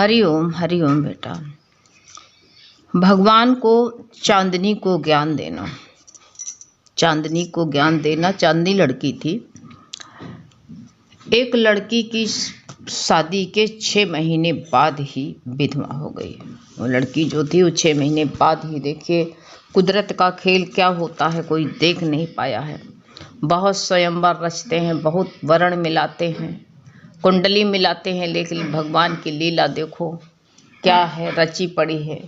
हरि ओम बेटा। भगवान को चांदनी को ज्ञान देना, चांदनी को ज्ञान देना। चांदनी लड़की थी। एक लड़की की शादी के 6 महीने बाद ही विधवा हो गई। वो लड़की जो थी वो 6 महीने बाद ही, देखिए कुदरत का खेल क्या होता है, कोई देख नहीं पाया है। बहुत स्वयंवर रचते हैं, बहुत वर्ण मिलाते हैं, कुंडली मिलाते हैं, लेकिन भगवान की लीला देखो क्या है, रची पड़ी है।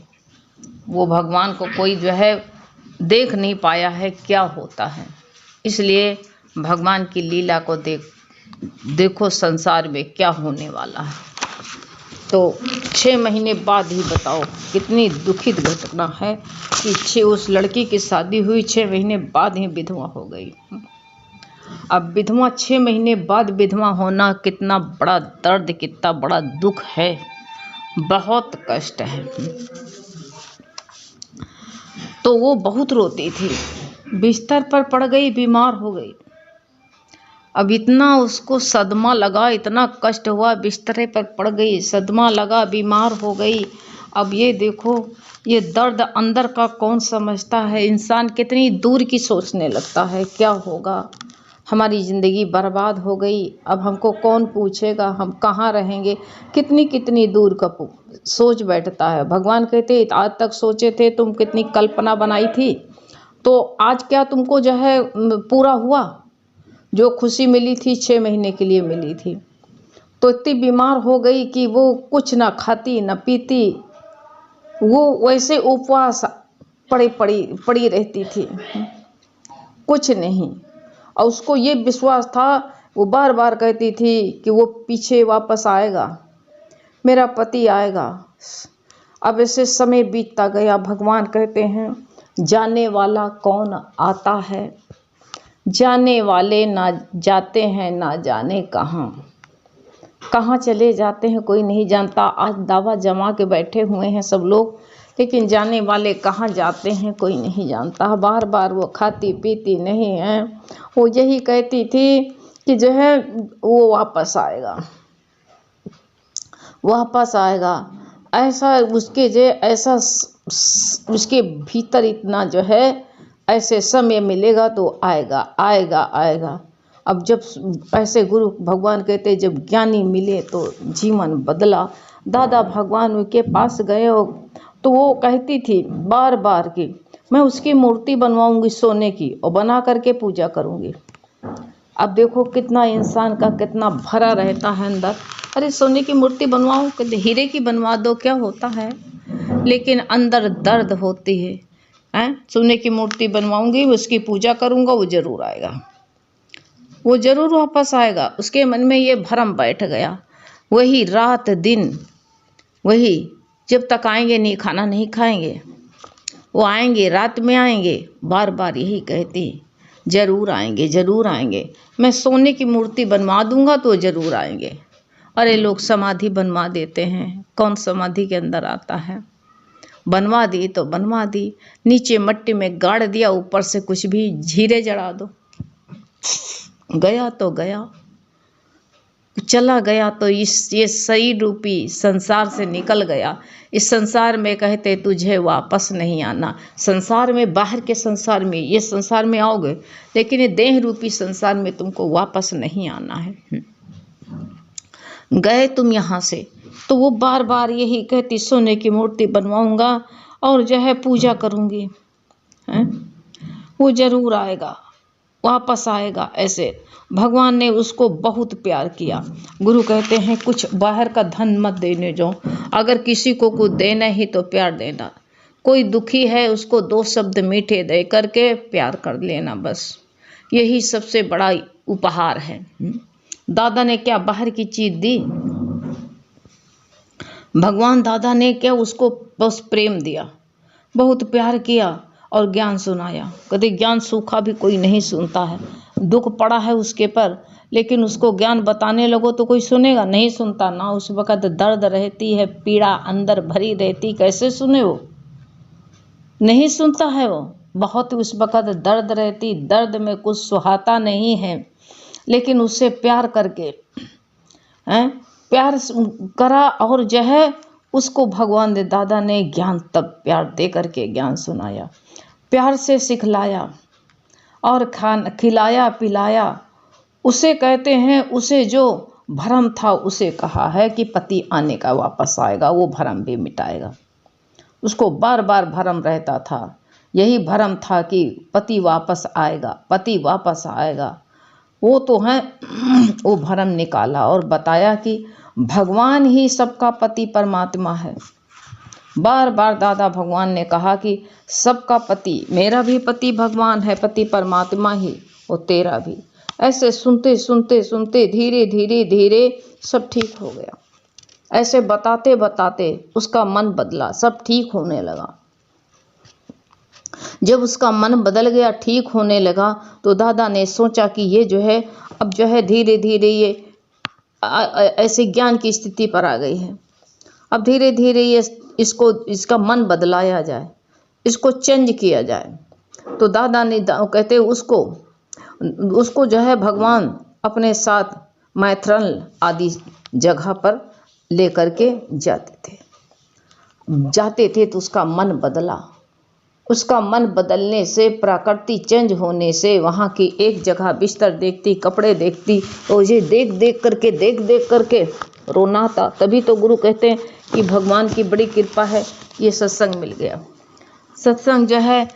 वो भगवान को कोई जो है देख नहीं पाया है क्या होता है। इसलिए भगवान की लीला को देखो संसार में क्या होने वाला है। तो 6 महीने बाद ही बताओ कितनी दुखित घटना है कि उस लड़की की शादी हुई, 6 महीने बाद ही विधवा हो गई। अब विधवा 6 महीने बाद विधवा होना कितना बड़ा दर्द, कितना बड़ा दुख है, बहुत कष्ट है। तो वो बहुत रोती थी, बिस्तर पर पड़ गई, बीमार हो गई। अब इतना उसको सदमा लगा, इतना कष्ट हुआ, बिस्तरे पर पड़ गई, सदमा लगा, बीमार हो गई। अब ये देखो, ये दर्द अंदर का कौन समझता है। इंसान कितनी दूर की सोचने लगता है, क्या होगा, हमारी ज़िंदगी बर्बाद हो गई, अब हमको कौन पूछेगा, हम कहाँ रहेंगे, कितनी कितनी दूर का सोच बैठता है। भगवान कहते आज तक सोचे थे, तुम कितनी कल्पना बनाई थी, तो आज क्या तुमको जो है पूरा हुआ। जो खुशी मिली थी 6 महीने के लिए मिली थी। तो इतनी बीमार हो गई कि वो कुछ ना खाती ना पीती, वो वैसे उपवास पड़ी रहती थी, कुछ नहीं। और उसको ये विश्वास था, वो बार बार कहती थी कि वो पीछे वापस आएगा, मेरा पति आएगा। अब ऐसे समय बीतता गया। भगवान कहते हैं जाने वाला कौन आता है, जाने वाले ना जाते हैं, ना जाने कहाँ कहाँ चले जाते हैं, कोई नहीं जानता। आज दावा जमा के बैठे हुए हैं सब लोग, लेकिन जाने वाले कहाँ जाते हैं कोई नहीं जानता। बार बार वो खाती पीती नहीं है। वो यही कहती थी कि जो है वो वापस आएगा, वापस आएगा। ऐसा उसके भीतर इतना जो है ऐसे समय मिलेगा तो आएगा आएगा आएगा। अब जब ऐसे गुरु भगवान कहते जब ज्ञानी मिले तो जीवन बदला। दादा भगवान के पास गए तो वो कहती थी बार बार कि मैं उसकी मूर्ति बनवाऊंगी सोने की और बना करके पूजा करूंगी। अब देखो कितना इंसान का कितना भरा रहता है अंदर। अरे सोने की मूर्ति बनवाऊं, कहते हीरे की बनवा दो, क्या होता है, लेकिन अंदर दर्द होती है। सोने की मूर्ति बनवाऊंगी, उसकी पूजा करूंगा, वो जरूर आएगा, वो जरूर वापस आएगा। उसके मन में ये भ्रम बैठ गया। वही रात दिन, वही जब तक आएंगे नहीं, खाना नहीं खाएंगे, वो आएंगे, रात में आएंगे, बार बार यही कहती जरूर आएंगे जरूर आएंगे, मैं सोने की मूर्ति बनवा दूंगा तो जरूर आएंगे। अरे लोग समाधि बनवा देते हैं, कौन समाधि के अंदर आता है। बनवा दी तो बनवा दी, नीचे मट्टी में गाड़ दिया, ऊपर से कुछ भी झीरे जड़ा दो, गया तो गया, चला गया तो ये शरीर रूपी संसार से निकल गया। इस संसार में कहते तुझे वापस नहीं आना। संसार में, बाहर के संसार में, ये संसार में आओगे, लेकिन ये देह रूपी संसार में तुमको वापस नहीं आना है। गए तुम यहाँ से, तो वो बार बार यही कहती सोने की मूर्ति बनवाऊंगा और जो है पूजा करूंगी, वो जरूर आएगा, वापस आएगा। ऐसे भगवान ने उसको बहुत प्यार किया। गुरु कहते हैं कुछ बाहर का धन मत देने जो, अगर किसी को कुछ देना ही तो प्यार देना। कोई दुखी है उसको 2 शब्द मीठे दे करके प्यार कर लेना, बस यही सबसे बड़ा उपहार है। दादा ने क्या बाहर की चीज दी, भगवान दादा ने क्या उसको बस प्रेम दिया, बहुत प्यार किया और ज्ञान सुनाया। कभी ज्ञान सूखा भी कोई नहीं सुनता है, दुख पड़ा है उसके पर, लेकिन उसको ज्ञान बताने लगो तो कोई सुनेगा, नहीं सुनता ना। उस वक़्त दर्द रहती है, पीड़ा अंदर भरी रहती, कैसे सुने वो, नहीं सुनता है वो। बहुत उस वक़्त दर्द रहती, दर्द में कुछ सुहाता नहीं है, लेकिन उससे प्यार करके प्यार करा और जो है उसको भगवान ने दादा ने ज्ञान तब प्यार दे करके ज्ञान सुनाया, प्यार से सिखलाया और खिलाया पिलाया। उसे कहते हैं, उसे जो भ्रम था उसे कहा है कि पति आने का वापस आएगा, वो भ्रम भी मिटाएगा। उसको बार बार भ्रम रहता था, यही भ्रम था कि पति वापस आएगा, पति वापस आएगा। वो तो है वो भ्रम निकाला और बताया कि भगवान ही सबका पति परमात्मा है। बार बार दादा भगवान ने कहा कि सबका पति, मेरा भी पति भगवान है, पति परमात्मा ही, और तेरा भी। ऐसे सुनते सुनते सुनते धीरे धीरे धीरे सब ठीक हो गया। ऐसे बताते बताते उसका मन बदला, सब ठीक होने लगा। जब उसका मन बदल गया, ठीक होने लगा, तो दादा ने सोचा कि ये जो है अब जो है धीरे धीरे ये ऐसे ज्ञान की स्थिति पर आ गई है। अब धीरे धीरे ये इसका मन बदलाया जाए, इसको चेंज किया जाए। तो दादा ने कहते उसको जो है भगवान अपने साथ मैथरन आदि जगह पर लेकर के जाते थे तो उसका मन बदला। उसका मन बदलने से, प्रकृति चेंज होने से, वहाँ की एक जगह बिस्तर देखती, कपड़े देखती, तो ये देख देख करके रोना था। तभी तो गुरु कहते हैं कि भगवान की बड़ी कृपा है, ये सत्संग मिल गया। सत्संग जो है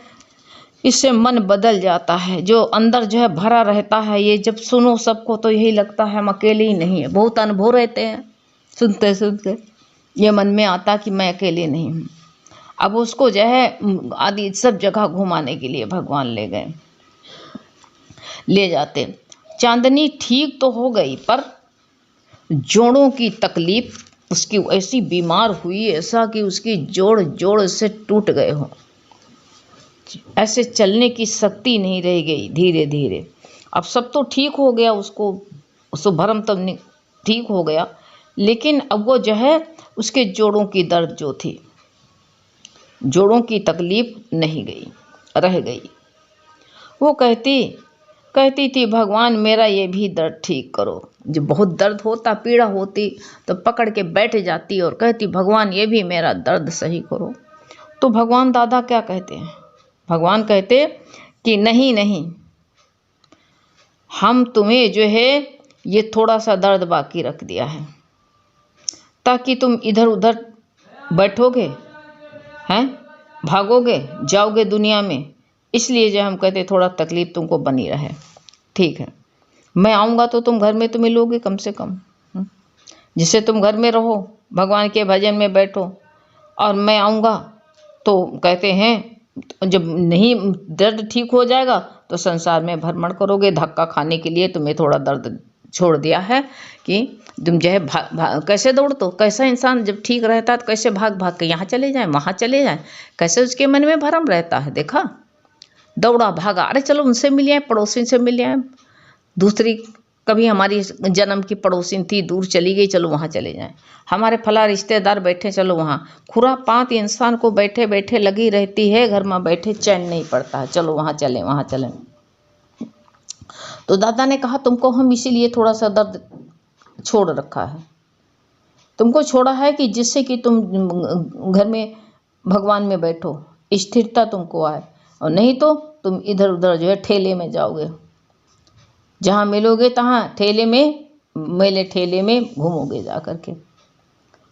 इससे मन बदल जाता है, जो अंदर जो है भरा रहता है। ये जब सुनो सबको तो यही लगता है हम अकेले ही नहीं है। बहुत अनुभव रहते हैं, सुनते सुनते ये मन में आता कि मैं अकेले नहीं हूँ। अब उसको जो है आदि सब जगह घुमाने के लिए भगवान ले जाते। चांदनी ठीक तो हो गई, पर जोड़ों की तकलीफ, उसकी ऐसी बीमार हुई ऐसा कि उसकी जोड़ से टूट गए हो, ऐसे चलने की शक्ति नहीं रह गई। धीरे धीरे अब सब तो ठीक हो गया, उसको भरम तब ठीक हो गया, लेकिन अब वो जो है उसके जोड़ों की दर्द जो थी, जोड़ों की तकलीफ नहीं गई, रह गई। वो कहती थी भगवान मेरा ये भी दर्द ठीक करो। जब बहुत दर्द होता, पीड़ा होती, तो पकड़ के बैठ जाती और कहती भगवान ये भी मेरा दर्द सही करो। तो भगवान दादा क्या कहते हैं? भगवान कहते कि नहीं, हम तुम्हें जो है ये थोड़ा सा दर्द बाकी रख दिया है, ताकि तुम इधर उधर बैठोगे हैं, भागोगे, जाओगे दुनिया में, इसलिए जो हम कहते थोड़ा तकलीफ तुमको बनी रहे। ठीक है, मैं आऊँगा तो तुम घर में तो मिलोगे कम से कम, जिससे तुम घर में रहो, भगवान के भजन में बैठो। और मैं आऊँगा तो कहते हैं जब नहीं दर्द ठीक हो जाएगा तो संसार में भ्रमण करोगे। धक्का खाने के लिए तुम्हें थोड़ा दर्द छोड़ दिया है कि तुम जो है कैसे दौड़, तो कैसा इंसान जब ठीक रहता है तो कैसे भाग भाग के यहाँ चले जाए, वहाँ चले जाए, कैसे उसके मन में भरम रहता है। देखा, दौड़ा भागा, अरे चलो उनसे मिल आए, पड़ोसी से मिल आए, दूसरी कभी हमारी जन्म की पड़ोसी थी, दूर चली गई, चलो वहाँ चले जाएं, हमारे फला रिश्तेदार बैठे, चलो वहाँ। खुरापात इंसान को बैठे बैठे लगी रहती है, घर में बैठे चैन नहीं पड़ता है, चलो वहाँ चलें, वहाँ चलें। तो दादा ने कहा तुमको हम इसीलिए थोड़ा सा दर्द छोड़ रखा है, तुमको छोड़ा है कि जिससे कि तुम घर में भगवान में बैठो, स्थिरता तुमको आए, और नहीं तो तुम इधर उधर जो है ठेले में जाओगे, जहाँ मिलोगे तहाँ ठेले में, मेले ठेले में घूमोगे जा करके,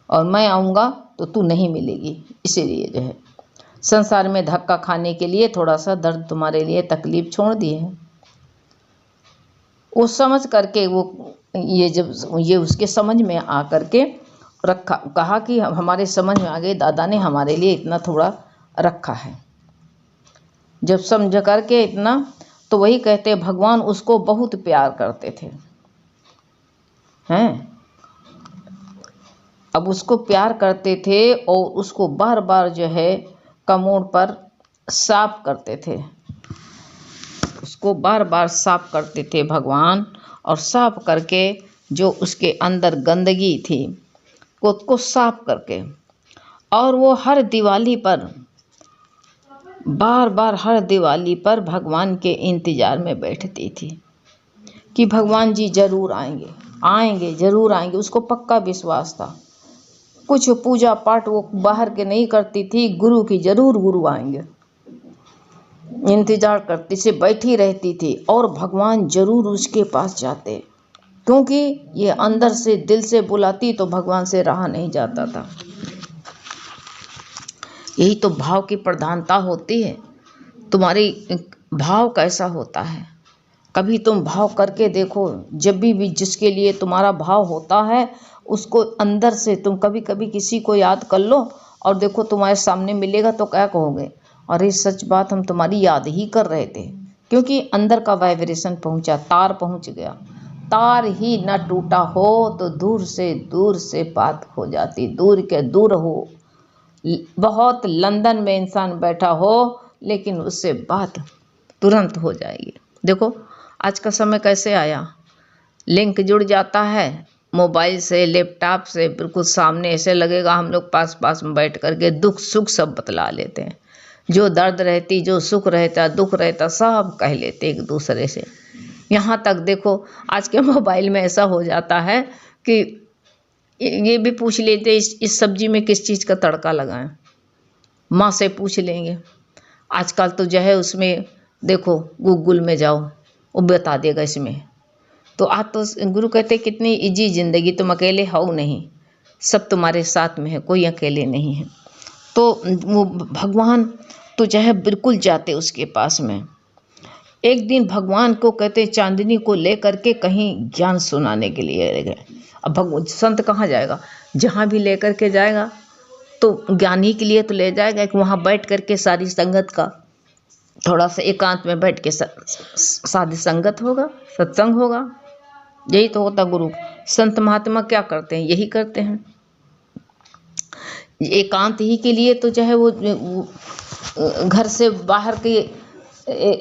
और मैं आऊँगा तो तू नहीं मिलेगी। इसीलिए जो है संसार में धक्का खाने के लिए थोड़ा सा दर्द तुम्हारे लिए तकलीफ छोड़ दिए है। वो समझ करके वो जब ये उसके समझ में आ करके रखा, कहा कि हमारे समझ में आ गए, दादा ने हमारे लिए इतना थोड़ा रखा है। जब समझ करके इतना, तो वही कहते भगवान उसको बहुत प्यार करते थे हैं। अब उसको प्यार करते थे और उसको बार बार जो है कमोड पर साफ करते थे, उसको बार बार साफ करते थे भगवान, और साफ करके जो उसके अंदर गंदगी थी उसको साफ करके, और वो हर दिवाली पर बार बार हर दिवाली पर भगवान के इंतज़ार में बैठती थी कि भगवान जी ज़रूर आएंगे, ज़रूर आएंगे। उसको पक्का विश्वास था कुछ पूजा पाठ वो बाहर के नहीं करती थी, गुरु की जरूर गुरु आएंगे इंतजार करती से बैठी रहती थी, और भगवान जरूर उसके पास जाते, क्योंकि ये अंदर से दिल से बुलाती तो भगवान से रहा नहीं जाता था। यही तो भाव की प्रधानता होती है। तुम्हारी भाव कैसा होता है, कभी तुम भाव करके देखो। जब भी जिसके लिए तुम्हारा भाव होता है उसको अंदर से तुम कभी कभी किसी को याद कर लो और देखो तुम्हारे सामने मिलेगा तो क्या कहोगे, अरे सच बात हम तुम्हारी याद ही कर रहे थे, क्योंकि अंदर का वाइब्रेशन पहुंचा, तार पहुंच गया। तार ही न टूटा हो तो दूर से बात हो जाती, दूर के दूर हो, बहुत लंदन में इंसान बैठा हो लेकिन उससे बात तुरंत हो जाएगी। देखो आज का समय कैसे आया, लिंक जुड़ जाता है मोबाइल से, लैपटॉप से, बिल्कुल सामने ऐसे लगेगा हम लोग पास पास में बैठ करके दुख सुख सब बतला लेते हैं। जो दर्द रहती, जो सुख रहता, दुख रहता, सब कह लेते एक दूसरे से। यहाँ तक देखो आज के मोबाइल में ऐसा हो जाता है कि ये भी पूछ लेते इस सब्जी में किस चीज़ का तड़का लगाएं, माँ से पूछ लेंगे। आजकल तो जो है उसमें देखो गूगल में जाओ वो बता देगा इसमें। तो आज तो गुरु कहते कितनी इजी जिंदगी, तुम अकेले हो नहीं, सब तुम्हारे साथ में है, कोई अकेले नहीं है। तो वो भगवान तो जो है बिल्कुल जाते उसके पास में। एक दिन भगवान को कहते चांदनी को ले करके कहीं ज्ञान सुनाने के लिए ले गए। अब भगवान संत कहाँ जाएगा, जहाँ भी ले करके जाएगा तो ज्ञानी के लिए तो ले जाएगा कि वहाँ बैठ करके सारी संगत का थोड़ा सा एकांत में बैठ के साधी संगत होगा, सत्संग होगा। यही तो होता गुरु। संत महात्मा क्या करते हैं, यही करते हैं। एकांत ही के लिए तो चाहे वो घर से बाहर के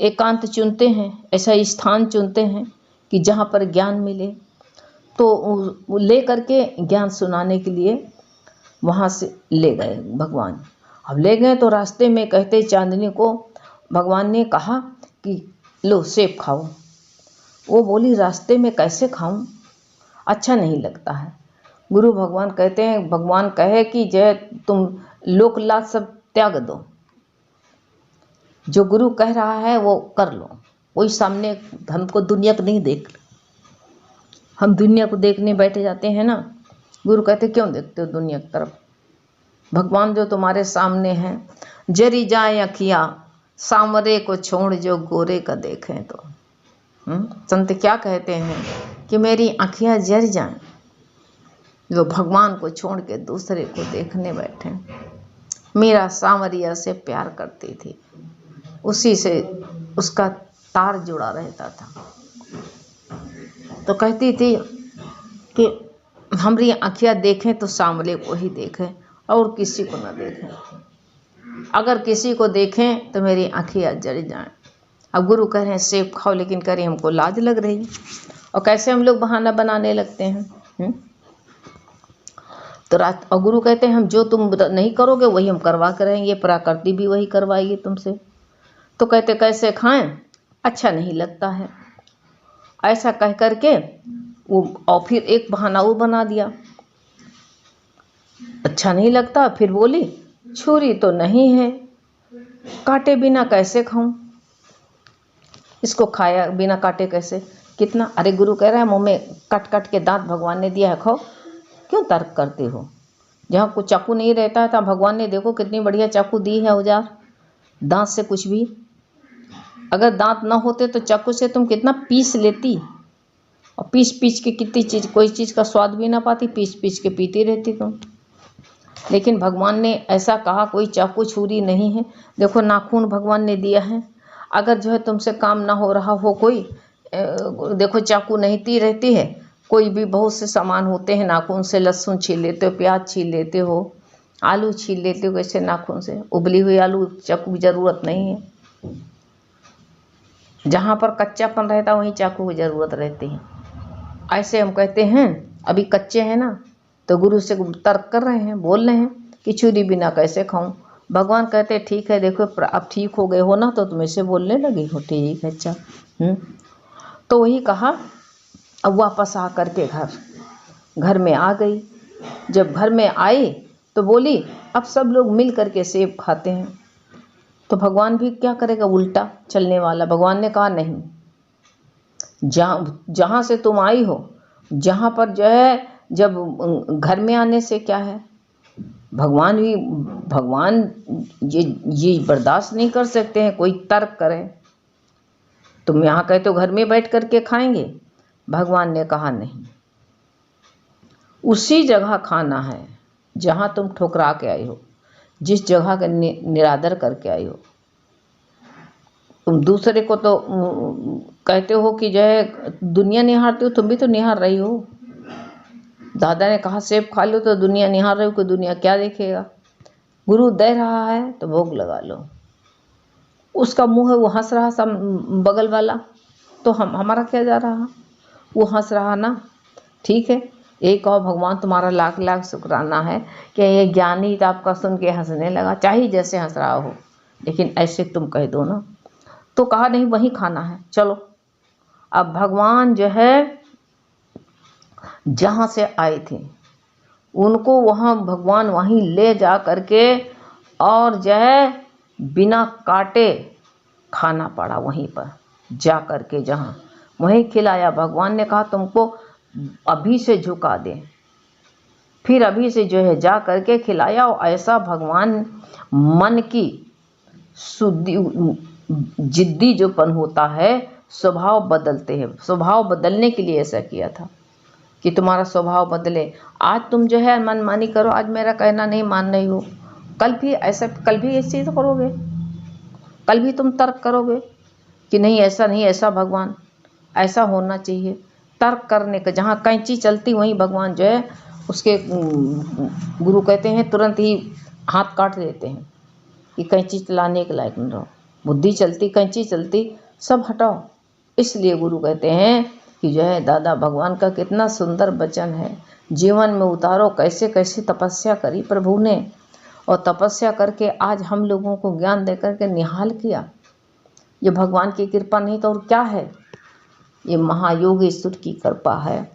एकांत चुनते हैं, ऐसा स्थान चुनते हैं कि जहाँ पर ज्ञान मिले। तो ले करके ज्ञान सुनाने के लिए वहाँ से ले गए भगवान। अब ले गए तो रास्ते में कहते चांदनी को भगवान ने कहा कि लो सेब खाओ। वो बोली रास्ते में कैसे खाऊं, अच्छा नहीं लगता है। गुरु भगवान कहते हैं, भगवान कहे कि जय तुम लोक लाज सब त्याग दो, जो गुरु कह रहा है वो कर लो। वही सामने हमको दुनिया को नहीं देख, हम दुनिया को देखने बैठे जाते हैं ना। गुरु कहते क्यों देखते हो दुनिया की तरफ, भगवान जो तुम्हारे सामने हैं। जरी जाए अखियाँ सांवरे को छोड़ जो गोरे का देखें तो। संत क्या कहते हैं कि मेरी आँखियाँ जर जाएं जो भगवान को छोड़ के दूसरे को देखने बैठे। मेरा सांवरिया से प्यार करती थी, उसी से उसका तार जुड़ा रहता था। तो कहती थी कि हमारी आँखियाँ देखें तो सांवले को ही देखें और किसी को ना देखें, अगर किसी को देखें तो मेरी आँखियाँ जल जाएं। अब गुरु कह रहे हैं सेब खाओ, लेकिन कह रहे हैं हमको लाज लग रही। और कैसे हम लोग बहाना बनाने लगते हैं। तो और गुरु कहते हैं हम जो तुम नहीं करोगे वही हम करवा कर रहेंगे, प्रकृति भी वही करवाएगी तुमसे। तो कहते कैसे खाएं, अच्छा नहीं लगता है। ऐसा कह करके वो और फिर एक बहाना वो बना दिया, अच्छा नहीं लगता। फिर बोली छुरी तो नहीं है, काटे बिना कैसे खाऊं, इसको खाया बिना काटे कैसे, कितना। अरे गुरु कह रहा है मुंह में कट कट के दांत भगवान ने दिया है, खाओ, क्यों तर्क करते हो। जहाँ कोई चाकू नहीं रहता है तो भगवान ने देखो कितनी बढ़िया चाकू दी है औजार, दांत से कुछ भी। अगर दांत ना होते तो चाकू से तुम कितना पीस लेती, और पीस पीस के कितनी चीज़, कोई चीज़ का स्वाद भी ना पाती, पीस पीस के पीती रहती तुम। लेकिन भगवान ने ऐसा कहा कोई चाकू छुरी नहीं है। देखो नाखून भगवान ने दिया है, अगर जो है तुमसे काम ना हो रहा हो कोई, देखो चाकू नहीं ती रहती है, कोई भी बहुत से सामान होते हैं नाखून से, लहसुन छील लेते हो, प्याज छील लेते हो, आलू छील लेते हो, वैसे नाखून से उबली हुई आलू चाकू की ज़रूरत नहीं है। जहाँ पर कच्चापन रहता है वहीं चाकू की ज़रूरत रहती है। ऐसे हम कहते हैं अभी कच्चे हैं ना, तो गुरु से तर्क कर रहे हैं, बोल रहे हैं कि छुरी बिना कैसे खाऊं। भगवान कहते ठीक है, देखो अब ठीक हो गए हो ना, तो तुम ऐसे बोलने लगी हो, ठीक है अच्छा। तो वही कहा। अब वापस आ करके घर में आ गई जब घर में आई तो बोली अब सब लोग मिल करके सेब खाते हैं। तो भगवान भी क्या करेगा, उल्टा चलने वाला। भगवान ने कहा नहीं, जहाँ से तुम आई हो, जहाँ पर जो है, जब घर में आने से क्या है, भगवान ये बर्दाश्त नहीं कर सकते हैं कोई तर्क करे। तुम यहाँ कहते हो घर में बैठ करके खाएंगे, भगवान ने कहा नहीं, उसी जगह खाना है जहाँ तुम ठुकरा के आई हो, जिस जगह का निरादर करके आई हो। तुम दूसरे को तो कहते हो कि जो है दुनिया निहारते हो, तुम भी तो निहार रही हो। दादा ने कहा सेब खा लो, तो दुनिया निहार रही हो कि दुनिया क्या देखेगा। गुरु दे रहा है तो भोग लगा लो। उसका मुंह है, वो हंस रहा सा बगल वाला, तो हमारा क्या जा रहा, वो हंस रहा ना, ठीक है। एक और भगवान तुम्हारा लाख लाख शुक्राना है कि ये ज्ञानी तो आपका सुन के हंसने लगा, चाहे जैसे हंस रहा हो, लेकिन ऐसे तुम कह दो ना। तो कहा नहीं, वहीं खाना है, चलो। अब भगवान जो है जहाँ से आए थे उनको वहाँ भगवान वहीं ले जा करके और जो है बिना काटे खाना पड़ा, वहीं पर जा करके जहाँ वहीं खिलाया। भगवान ने कहा तुमको अभी से झुका दे, फिर अभी से जो है जा करके खिलाया। और ऐसा भगवान मन की शुद्धि, जिद्दी जोपन होता है, स्वभाव बदलते हैं। स्वभाव बदलने के लिए ऐसा किया था कि तुम्हारा स्वभाव बदले। आज तुम जो है मनमानी करो, आज मेरा कहना नहीं मान रही हो, कल भी ऐसे तो करोगे, कल भी तुम तर्क करोगे कि नहीं ऐसा नहीं, ऐसा भगवान ऐसा होना चाहिए। तर्क करने का जहाँ कैंची चलती वहीं भगवान जो है उसके गुरु कहते हैं तुरंत ही हाथ काट देते हैं कि कैंची चलाने के लायक न रहो। बुद्धि चलती, कैंची चलती, सब हटाओ। इसलिए गुरु कहते हैं कि जो है दादा भगवान का कितना सुंदर वचन है, जीवन में उतारो। कैसे कैसे तपस्या करी प्रभु ने, और तपस्या करके आज हम लोगों को ज्ञान दे करके निहाल किया। ये भगवान की कृपा नहीं तो और क्या है, ये महायोगेश्वर की कृपा है।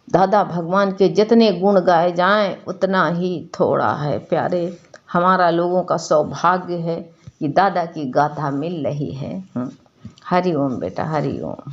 दादा भगवान के जितने गुण गाए जाएं उतना ही थोड़ा है प्यारे। हमारा लोगों का सौभाग्य है कि दादा की गाथा मिल रही है। हरि ओम बेटा, हरि ओम।